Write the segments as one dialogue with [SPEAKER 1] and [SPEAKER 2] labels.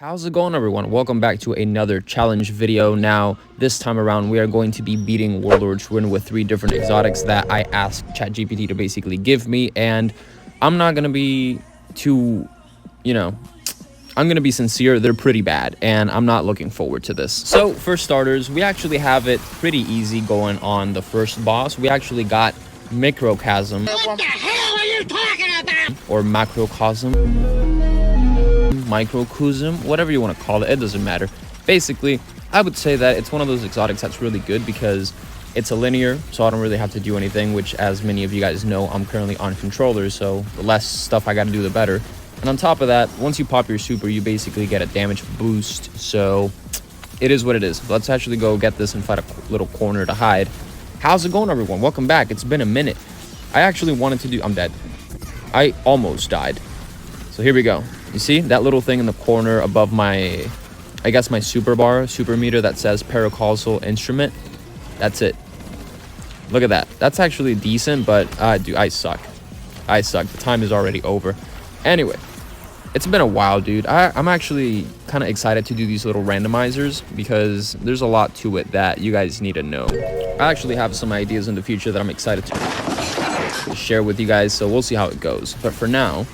[SPEAKER 1] How's it going, everyone? Welcome back to another challenge video. Now, this time around, we are going to be beating Warlord to win with 3 different exotics that I asked ChatGPT to basically give me. And I'm not going to be too, I'm going to be sincere. They're pretty bad, and I'm not looking forward to this. So, for starters, we actually have it pretty easy going on the first boss. We actually got Microcosm.
[SPEAKER 2] What the hell are you talking about?
[SPEAKER 1] Or Macrocosm. Microcosm, whatever you want to call it, it doesn't matter. Basically, I would say that it's one of those exotics that's really good because it's a linear, so I don't really have to do anything, which, as many of you guys know, I'm currently on controllers, so the less stuff I got to do, the better. And on top of that, once you pop your super, you basically get a damage boost, so it is what it is. Let's actually go get this and find a little corner to hide. How's it going, everyone? Welcome back. It's been a minute. I actually wanted to do... I'm dead. I almost died. So here we go. You see that little thing in the corner above my, I guess my super meter that says paracausal instrument? That's it. Look at that. That's actually decent, but dude, I suck. The time is already over. Anyway, it's been a while, dude. I'm actually kind of excited to do these little randomizers because there's a lot to it that you guys need to know. I actually have some ideas in the future that I'm excited to share with you guys, so we'll see how it goes. But for now,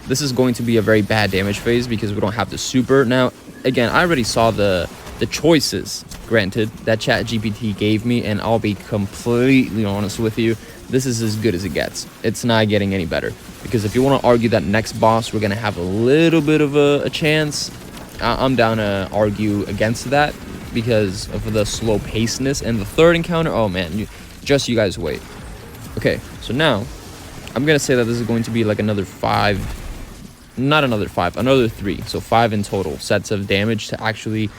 [SPEAKER 1] this is going to be a very bad damage phase because we don't have the super. Now, again, I already saw the choices, granted, that ChatGPT gave me, and I'll be completely honest with you, this is as good as it gets. It's not getting any better. Because if you want to argue that next boss, we're going to have a little bit of a chance, I'm down to argue against that because of the slow pacedness. And the third encounter, oh man, you guys wait. Okay, so now, I'm going to say that this is going to be like another 3, so 5 in total sets of damage to actually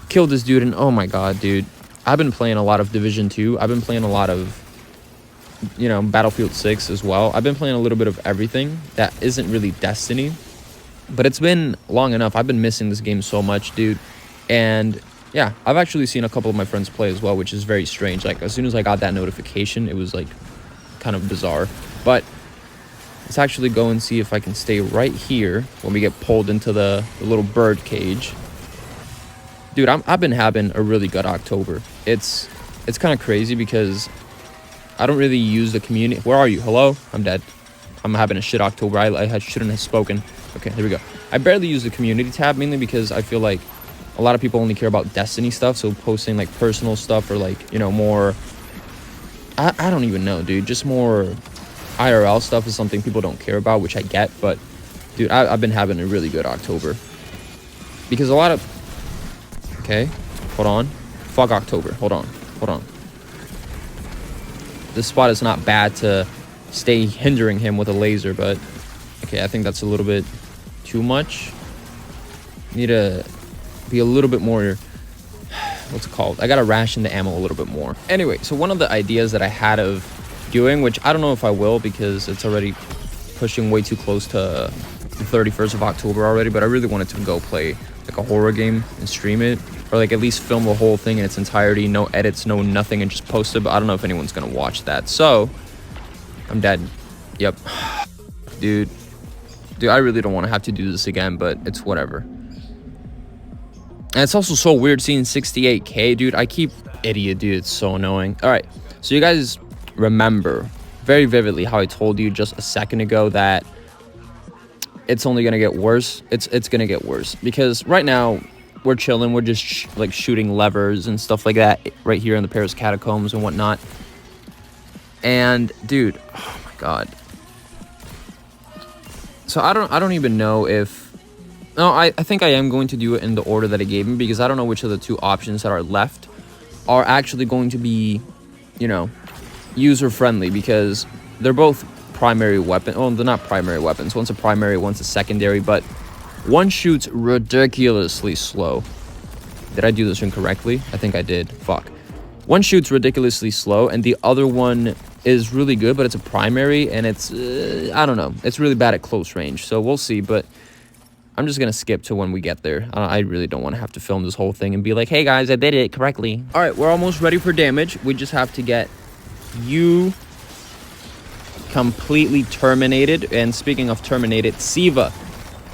[SPEAKER 1] kill this dude. And oh my god, dude, I've been playing a lot of Division 2. I've been playing a lot of, Battlefield 6 as well. I've been playing a little bit of everything that isn't really Destiny, but it's been long enough. I've been missing this game so much, dude. And yeah, I've actually seen a couple of my friends play as well, which is very strange. Like, as soon as I got that notification, it was like kind of bizarre. But let's actually go and see if I can stay right here when we get pulled into the little bird cage. Dude, I've been having a really good October. It's kind of crazy because I don't really use the community. Where are you? Hello? I'm dead. I'm having a shit October. I shouldn't have spoken. Okay, here we go. I barely use the community tab, mainly because I feel like a lot of people only care about Destiny stuff, so posting like personal stuff or like, more... I don't even know, dude. Just more IRL stuff is something people don't care about, which I get, but dude, I've been having a really good October because a lot of... Okay, hold on. Fuck October. Hold on. This spot is not bad to stay hindering him with a laser, but okay, I think that's a little bit too much. Need to be a little bit more... What's it called? I gotta ration the ammo a little bit more. Anyway, so one of the ideas that I had of doing, which I don't know if I will because it's already pushing way too close to the 31st of October already, but I really wanted to go play like a horror game and stream it, or like at least film the whole thing in its entirety, no edits, no nothing, and just post it. But I don't know if anyone's gonna watch that, so I'm dead. Yep. Dude, I really don't want to have to do this again, but it's whatever. And it's also so weird seeing 68k, dude. Idiot, dude, it's so annoying. All right, so you guys remember very vividly how I told you just a second ago that it's only gonna get worse. It's gonna get worse because right now we're chilling. We're just shooting levers and stuff like that right here in the Paris catacombs and whatnot. And dude, oh my god. So I don't even know if... No, I think I am going to do it in the order that it gave me because I don't know which of the 2 options that are left are actually going to be, user-friendly because they're both primary weapon. Oh, they're not primary weapons. One's a primary, one's a secondary, but one shoots ridiculously slow. Did I do this incorrectly? I think I did. Fuck. One shoots ridiculously slow, and the other one is really good, but it's a primary, and it's, I don't know. It's really bad at close range, so we'll see, but I'm just gonna skip to when we get there. I really don't want to have to film this whole thing and be like, hey guys, I did it correctly. All right, we're almost ready for damage. We just have to get you completely terminated. And speaking of terminated, Siva,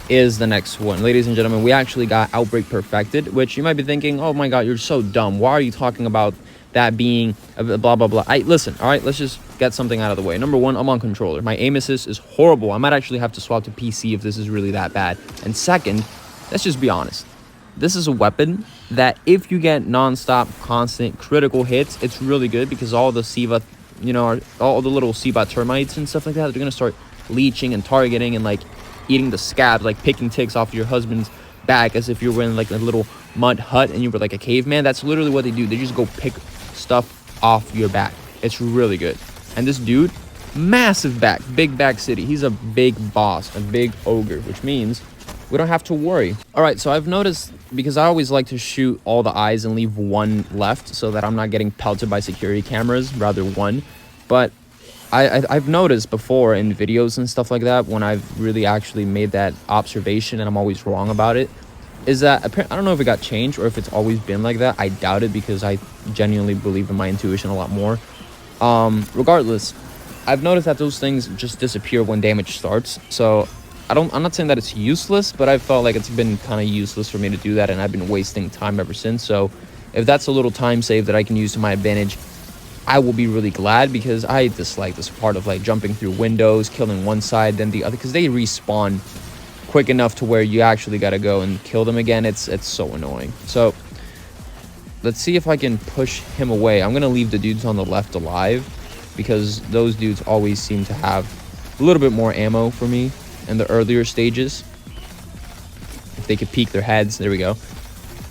[SPEAKER 1] is the next one. Ladies and gentlemen, we actually got Outbreak Perfected, which you might be thinking, oh my god, you're so dumb. Why are you talking about that being blah, blah, blah? Listen, all right, let's just get something out of the way. Number one, I'm on controller. My aim assist is horrible. I might actually have to swap to PC if this is really that bad. And second, let's just be honest. This is a weapon that if you get non-stop, constant, critical hits, it's really good because all the SIVA, you know, all the little SIVA termites and stuff like that, they're going to start leeching and targeting and, like, eating the scabs, like picking ticks off your husband's back as if you were in, like, a little mud hut and you were, like, a caveman. That's literally what they do. They just go pick stuff off your back. It's really good. And this dude, massive back, big back city. He's a big boss, a big ogre, which means we don't have to worry. All right, so I've noticed, because I always like to shoot all the eyes and leave one left so that I'm not getting pelted by security cameras, rather one. But I've noticed before in videos and stuff like that, when I've really actually made that observation and I'm always wrong about it, is that I don't know if it got changed or if it's always been like that. I doubt it because I genuinely believe in my intuition a lot more. Regardless, I've noticed that those things just disappear when damage starts. So I'm not saying that it's useless, but I felt like it's been kind of useless for me to do that, and I've been wasting time ever since. So if that's a little time save that I can use to my advantage, I will be really glad, because I dislike this part of, like, jumping through windows, killing one side, then the other, because they respawn quick enough to where you actually got to go and kill them again. It's so annoying. So let's see if I can push him away. I'm going to leave the dudes on the left alive, because those dudes always seem to have a little bit more ammo for me in the earlier stages. If they could peek their heads. There we go.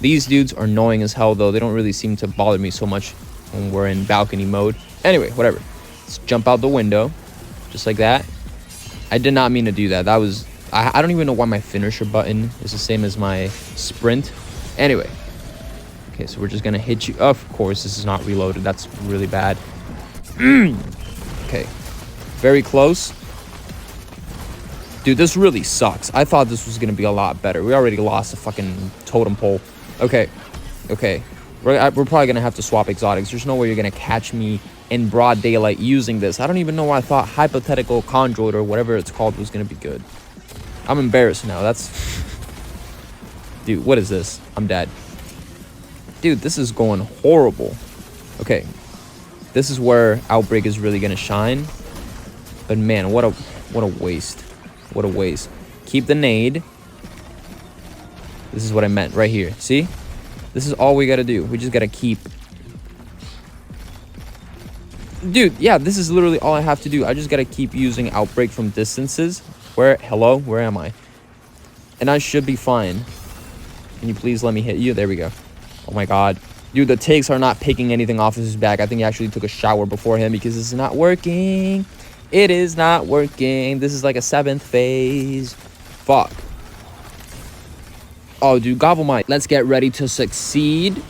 [SPEAKER 1] These dudes are annoying as hell, though. They don't really seem to bother me so much when we're in balcony mode. Anyway, whatever. Let's jump out the window. Just like that. I did not mean to do that. That was... I don't even know why my finisher button is the same as my sprint. Anyway. Okay, so we're just gonna hit you. Of course, this is not reloaded. That's really bad. Okay. Very close. Dude, this really sucks. I thought this was going to be a lot better. We already lost a fucking totem pole. Okay. Okay. We're probably going to have to swap exotics. There's no way you're going to catch me in broad daylight using this. I don't even know why I thought hypothetical conjoint or whatever it's called was going to be good. I'm embarrassed now. That's... Dude, what is this? I'm dead. Dude, this is going horrible. Okay. This is where Outbreak is really going to shine. But man, what a waste. What a waste. Keep the nade. This is what I meant right here. See? This is all we gotta do. We just gotta keep... Dude, yeah, this is literally all I have to do. I just gotta keep using Outbreak from distances. Hello? Where am I? And I should be fine. Can you please let me hit you? There we go. Oh my god. Dude, the ticks are not picking anything off of his back. I think he actually took a shower before him because this is not working. It is not working. This is like a 7th phase. Fuck. Oh, dude, gobble might. Let's get ready to succeed.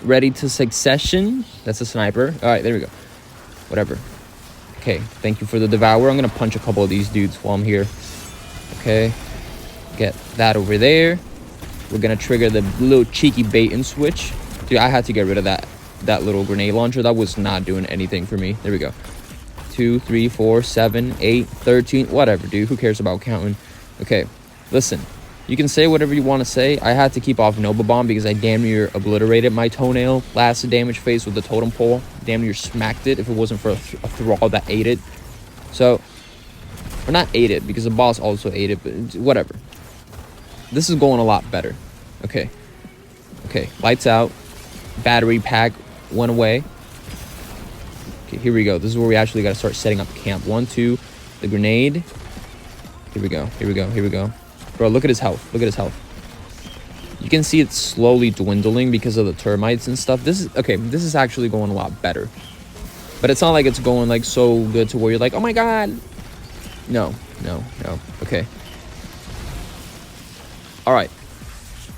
[SPEAKER 1] Ready to succession. That's a sniper. All right, there we go. Whatever. Okay, thank you for the devour. I'm going to punch a couple of these dudes while I'm here. Okay. Get that over there. We're going to trigger the little cheeky bait and switch. Dude, I had to get rid of that little grenade launcher. That was not doing anything for me. There we go. 2, 3, 4, 7, 8, 13. Whatever, dude. Who cares about counting? Okay, listen. You can say whatever you want to say. I had to keep off Nova Bomb because I damn near obliterated my toenail last damage phase with the totem pole. Damn near smacked it if it wasn't for a thrall that ate it. So, or not ate it because the boss also ate it, but whatever. This is going a lot better. Okay. Okay, lights out. Battery pack went away. Okay, here we go. This is where we actually got to start setting up camp. 1, 2, the grenade. Here we go. Here we go. Here we go. Bro, look at his health. Look at his health. You can see it's slowly dwindling because of the termites and stuff. This is actually going a lot better. But it's not like it's going like so good to where you're like, oh my god. No. Okay. All right.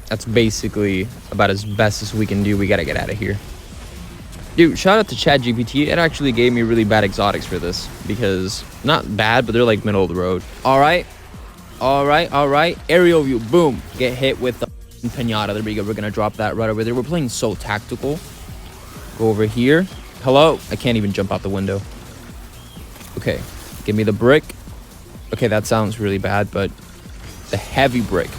[SPEAKER 1] That's basically about as best as we can do. We got to get out of here. Dude, shout out to ChatGPT. It actually gave me really bad exotics for this. Because, not bad, but they're like middle of the road. All right. Aerial view. Boom. Get hit with the pinata. There we go. We're going to drop that right over there. We're playing so tactical. Go over here. Hello. I can't even jump out the window. Okay. Give me the brick. Okay, that sounds really bad, but the heavy brick.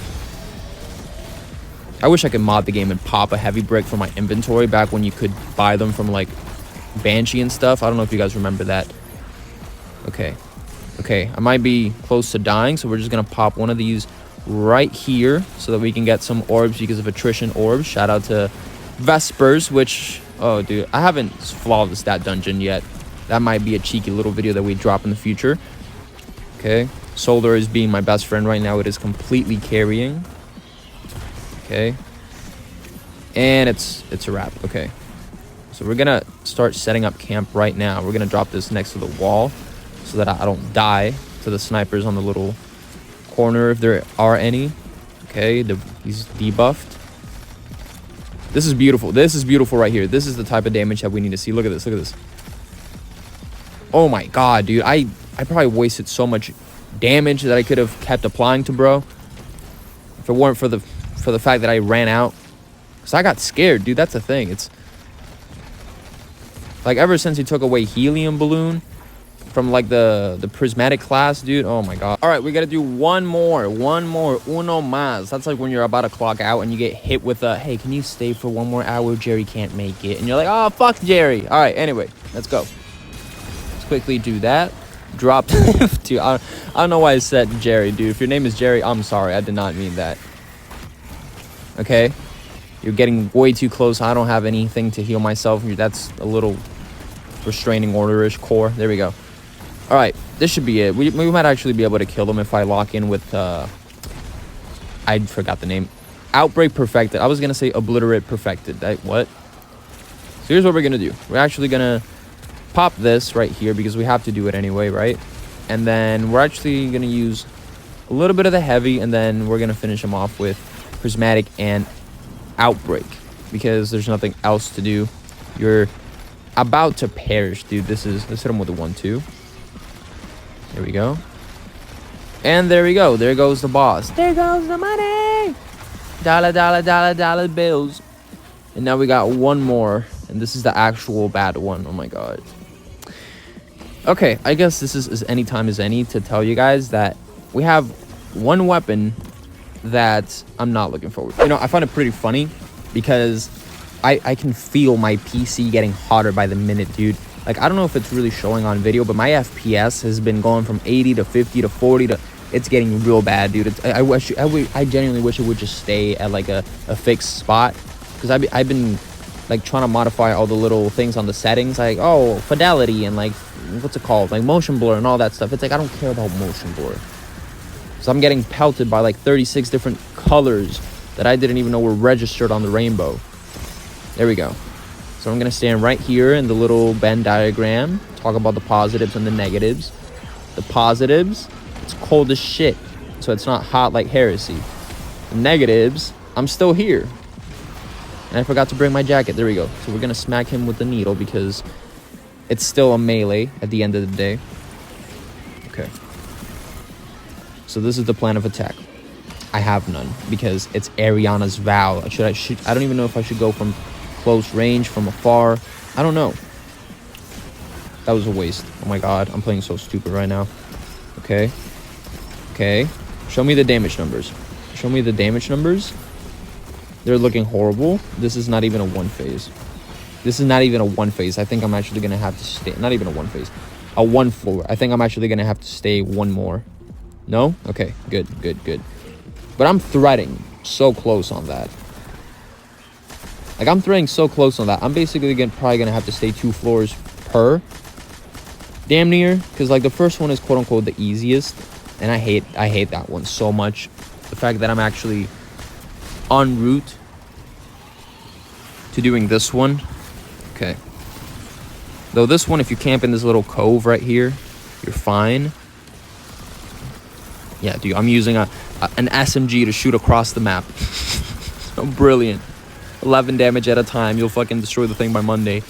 [SPEAKER 1] I wish I could mod the game and pop a heavy brick from my inventory back when you could buy them from like Banshee and stuff. I don't know if you guys remember that. Okay. Okay, I might be close to dying, so we're just gonna pop one of these right here so that we can get some orbs because of attrition orbs. Shout out to Vespers, which, oh dude, I haven't flawless that dungeon yet. That might be a cheeky little video that we drop in the future. Okay, Solar is being my best friend right now. It is completely carrying. Okay, and it's a wrap. Okay, so we're gonna start setting up camp right now. We're gonna drop this next to the wall so that I don't die to the snipers on the little corner if there are any. Okay, he's debuffed. This is beautiful. This is beautiful right here. This is the type of damage that we need to see. Look at this. Look at this. Oh my god, dude. I probably wasted so much damage that I could have kept applying to bro if it weren't for the fact that I ran out. Because I got scared, dude. That's the thing. It's like ever since he took away helium balloon from like the prismatic class, dude. Oh my god. All right, we gotta do one more uno más. That's like when you're about to clock out and you get hit with a, hey, can you stay for one more hour? Jerry can't make it. And you're like, oh, fuck Jerry. All right, anyway, let's go. Let's quickly do that. Drop. Dude, I don't know why I said Jerry, dude. If your name is Jerry, I'm sorry. I did not mean that. Okay, you're getting way too close. I don't have anything to heal myself. That's a little restraining order-ish core. There we go. All right, this should be it. We might actually be able to kill them if I lock in with, I forgot the name. Outbreak Perfected. I was going to say Obliterate Perfected. What? So here's what we're going to do. We're actually going to pop this right here because we have to do it anyway, right? And then we're actually going to use a little bit of the heavy, and then we're going to finish them off with Prismatic and Outbreak because there's nothing else to do. You're about to perish, dude. Let's hit them with a 1-2. There we go. And there we go. There goes the boss. There goes the money. Dollar bills. And now we got one more. And this is the actual bad one. Oh my god. Okay, I guess this is as any time as any to tell you guys that we have one weapon that I'm not looking forward to. You know, I find it pretty funny because I can feel my PC getting hotter by the minute, dude. Like, I don't know if it's really showing on video, but my FPS has been going from 80 to 50 to 40 to... It's getting real bad, dude. I genuinely wish it would just stay at, like, a fixed spot. Because I've been, like, trying to modify all the little things on the settings. Like, oh, fidelity and, like, what's it called? Like, motion blur and all that stuff. It's like, I don't care about motion blur. So I'm getting pelted by, like, 36 different colors that I didn't even know were registered on the rainbow. There we go. So I'm going to stand right here in the little Venn diagram, talk about the positives and the negatives. The positives, it's cold as shit, so it's not hot like heresy. The negatives, I'm still here. And I forgot to bring my jacket. There we go. So we're going to smack him with the needle because it's still a melee at the end of the day. Okay. So this is the plan of attack. I have none because it's Ariana's vow. I don't even know if I should go from close range, from afar. I don't know. That was a waste. Oh my god, I'm playing so stupid right now. Okay. Okay. Show me the damage numbers. Show me the damage numbers. They're looking horrible. This is not even a one phase. This is not even a one phase. I think I'm actually going to have to stay. Not even a one phase. A 1-4. I think I'm actually going to have to stay one more. No? Okay. Good. But I'm threading so close on that. Like, I'm threading so close on that. I'm basically probably going to have to stay 2 floors per. Damn near. Because, like, the first one is, quote-unquote, the easiest. And I hate that one so much. The fact that I'm actually en route to doing this one. Okay. Though this one, if you camp in this little cove right here, you're fine. Yeah, dude, I'm using an SMG to shoot across the map. So brilliant. 11 damage at a time. You'll fucking destroy the thing by Monday.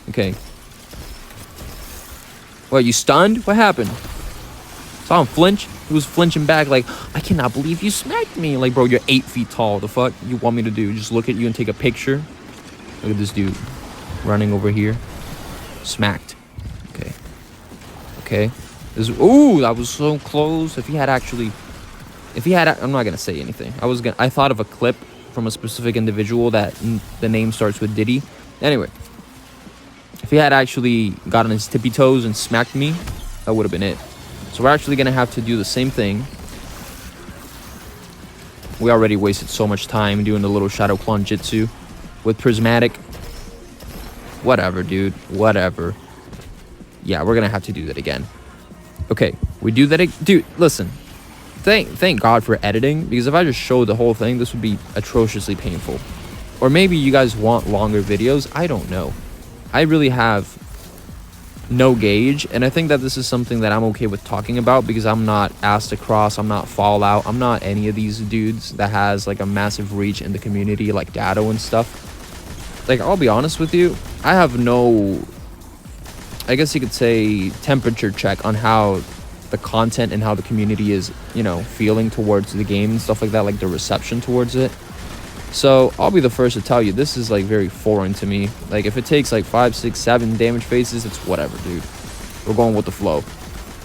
[SPEAKER 1] Okay. What, you stunned? What happened? Saw him flinch. He was flinching back like, I cannot believe you smacked me. Like, bro, you're 8 feet tall. The fuck you want me to do? Just look at you and take a picture? Look at this dude running over here. Smacked. Okay. Okay. Ooh, that was so close. If if he had, I'm not gonna say anything. I thought of a clip from a specific individual that the name starts with Diddy. Anyway, if he had actually gotten his tippy toes and smacked me, that would have been it. So we're actually gonna have to do the same thing. We already wasted so much time doing the little shadow clone jitsu with prismatic. Whatever, dude. Whatever. Yeah, we're gonna have to do that again. Okay, we do that. Dude, listen. Thank God for editing, because if I just showed the whole thing, this would be atrociously painful. Or maybe you guys want longer videos. I don't know. I really have no gauge, and I think that this is something that I'm okay with talking about, because I'm not Asked Across, I'm not Fallout, I'm not any of these dudes that has like a massive reach in the community like Dado and stuff. Like, I'll be honest with you, I have no, I guess you could say, temperature check on how the content and how the community is, you know, feeling towards the game and stuff like that, like the reception towards it. So I'll be the first to tell you, this is like very foreign to me. Like, if it takes like 5, 6, 7 damage phases, it's whatever, dude. We're going with the flow.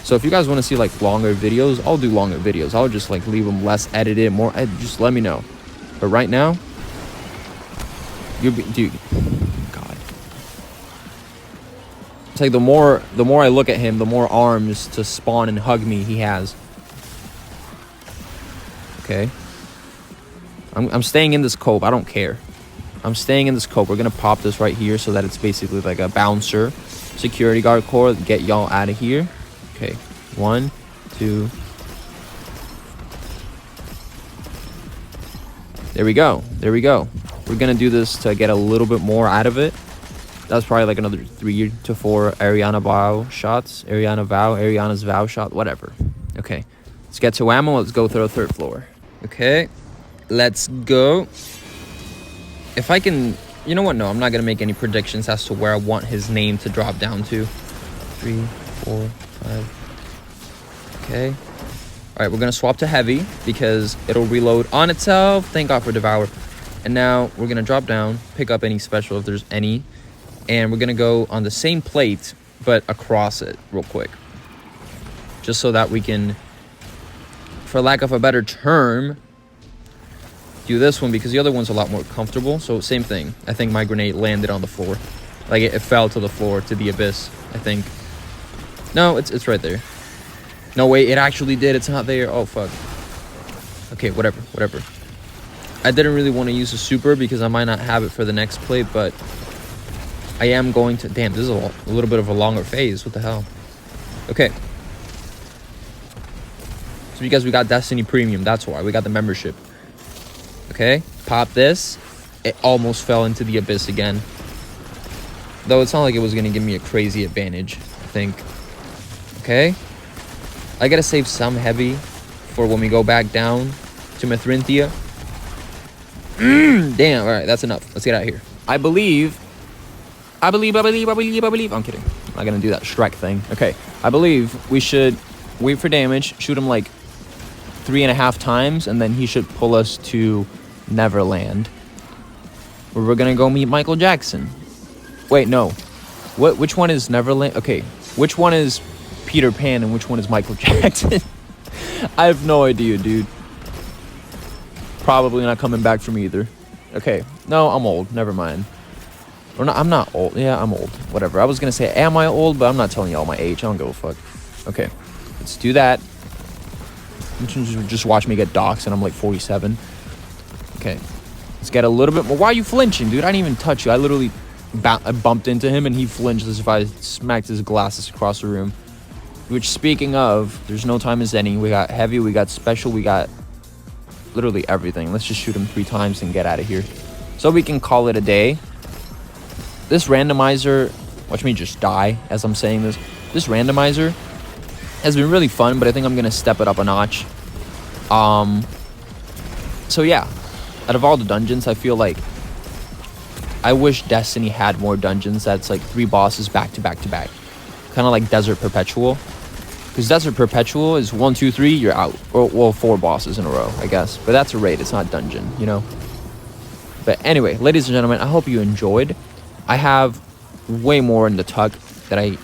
[SPEAKER 1] So if you guys want to see like longer videos, I'll do longer videos. I'll just like leave them less edited, more. Just let me know. But right now, dude, God. It's like the more I look at him, the more arms to spawn and hug me he has. Okay. I'm staying in this cope. I don't care. I'm staying in this cope. We're going to pop this right here so that it's basically like a bouncer. Security guard core. Get y'all out of here. Okay. 1, 2. There we go. There we go. We're going to do this to get a little bit more out of it. That's probably like another 3 to 4 Ariana Vow shots. Ariana's Vow shot. Whatever. Okay. Let's get to ammo. Let's go through the 3rd floor. Okay. Let's go. If I can, you know what? No, I'm not going to make any predictions as to where I want his name to drop down to. 3, 4, 5. Okay. All right, we're going to swap to heavy because it'll reload on itself. Thank God for Devour. And now we're going to drop down, pick up any special if there's any. And we're going to go on the same plate, but across it real quick. Just so that we can, for lack of a better term, do this one, because the other one's a lot more comfortable. So same thing. I think my grenade landed on the floor. Like it fell to the floor, to the abyss, I think. No, it's right there. No, wait, it actually did. It's not there. Oh, fuck. Okay, whatever. I didn't really want to use a super because I might not have it for the next play, but I am going to... Damn, this is a little bit of a longer phase. What the hell? Okay. So because we got Destiny Premium, that's why. We got the membership. Okay, pop this. It almost fell into the abyss again. Though it's not like it was going to give me a crazy advantage, I think. Okay. I got to save some heavy for when we go back down to Mithrinthia. Damn, all right, that's enough. Let's get out of here. I believe. I'm kidding. I'm not going to do that Shrek thing. Okay, I believe we should wait for damage, shoot him like 3.5 times, and then he should pull us to Neverland, where we're gonna go meet Michael Jackson. Wait, no. Which one is Neverland? Okay, which one is Peter Pan and which one is Michael Jackson? I have no idea, dude. Probably not coming back from either. Okay, no, I'm old. Never mind. Or not, I'm not old. Yeah, I'm old. Whatever. I was gonna say, am I old? But I'm not telling y'all my age. I don't give a fuck. Okay, let's do that. Just watch me get doxxed and I'm like 47. Okay, let's get a little bit more. Why are you flinching, dude? I didn't even touch you. I literally bumped into him and he flinched as if I smacked his glasses across the room. Which, speaking of, there's no time as any. We got heavy, we got special, we got literally everything. Let's just shoot him 3 times and get out of here, so we can call it a day. This randomizer, watch me just die as I'm saying this. This randomizer has been really fun, but I think I'm gonna step it up a notch. So yeah, out of all the dungeons, I feel like I wish Destiny had more dungeons that's like 3 bosses back to back to back, kind of like Desert Perpetual. Because Desert Perpetual is 1, 2, 3, you're out. Or, well, 4 bosses in a row, I guess. But that's a raid, it's not dungeon, you know? But anyway, ladies and gentlemen, I hope you enjoyed. I have way more in the tuck that I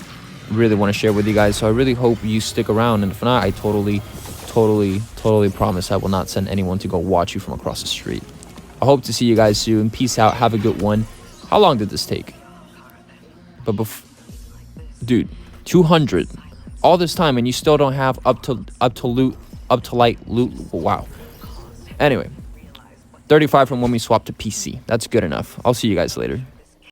[SPEAKER 1] really want to share with you guys. So I really hope you stick around. And if not, I totally totally promise I will not send anyone to go watch you from across the street. I hope to see you guys soon. Peace out. Have a good one. How long did this take? But dude, 200 all this time, and you still don't have up to light loot. Wow. Anyway, 35 from when we swapped to PC. That's good enough. I'll see you guys later.